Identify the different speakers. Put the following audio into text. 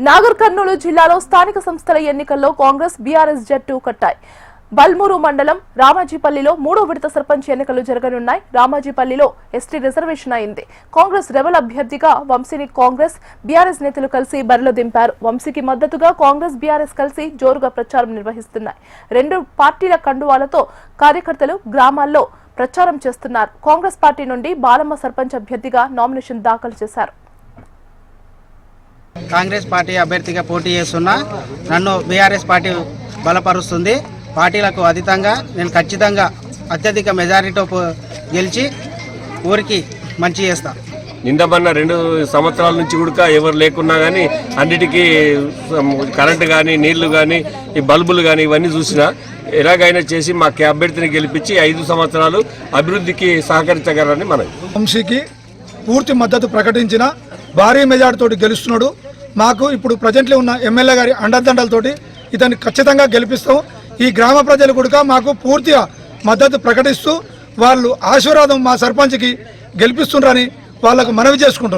Speaker 1: నాగర్ కర్నూలు జిల్లాలో స్థానిక సంస్థల ఎన్నికల్లో కాంగ్రెస్ బీఆర్ఎస్ జట్టు కట్టాయి. బల్మూరు మండలం రామాజీపల్లిలో 3వ విడత సర్పంచ్ ఎన్నికలు జరగనున్నాయి. రామాజీపల్లిలో ఎస్టీ రిజర్వేషన్ అయింది. కాంగ్రెస్ రెబల్ అభ్యర్థిగా వంశీని కాంగ్రెస్ బీఆర్ఎస్ నేతలు కలిసి బరిలో దింపారు. వంశీకి మద్దతుగా కాంగ్రెస్ బీఆర్ఎస్ కలిసి జోరుగా ప్రచారం నిర్వహిస్తున్నాయి. రెండు పార్టీల కండువాలతో కార్యకర్తలు గ్రామాల్లో ప్రచారం చేస్తున్నారు. కాంగ్రెస్ పార్టీ నుండి బాలమ్మ సర్పంచ్ అభ్యర్థిగా నామినేషన్ దాఖలు చేశారు.
Speaker 2: కాంగ్రెస్ పార్టీ అభ్యర్థిగా పోటీ చేస్తున్నా నన్ను బీఆర్ఎస్ పార్టీ బలపరుస్తుంది. పార్టీలకు అతీతంగా నేను ఖచ్చితంగా అత్యధిక మెజారిటీతో గెలిచి ఊరికి మంచి చేస్తా.
Speaker 3: నిందబన్న 2 సంవత్సరాల నుంచి కూడా ఎవరు లేకున్నా కానీ అన్నిటికీ కరెంటు కానీ నీళ్లు కానీ ఈ బల్బులు కానీ ఇవన్నీ చూసినా ఎలాగైనా చేసి మా అభ్యర్థిని గెలిపించి 5 సంవత్సరాలు అభివృద్ధికి సహకరించగలరని మనం
Speaker 4: వంశీకి పూర్తి మద్దతు ప్రకటించిన భారీ మెజార్టీతోటి గెలుస్తున్నాడు. మాకు ఇప్పుడు ప్రజెంట్లీ ఉన్న ఎమ్మెల్యే గారి అండదండలతోటి ఇతన్ని ఖచ్చితంగా గెలిపిస్తాం. ఈ గ్రామ ప్రజలు కూడా మాకు పూర్తిగా మద్దతు ప్రకటిస్తూ వాళ్ళు ఆశీర్వాదం మా సర్పంచ్కి గెలిపిస్తున్నారని వాళ్ళకు మనవి చేసుకుంటున్నాం.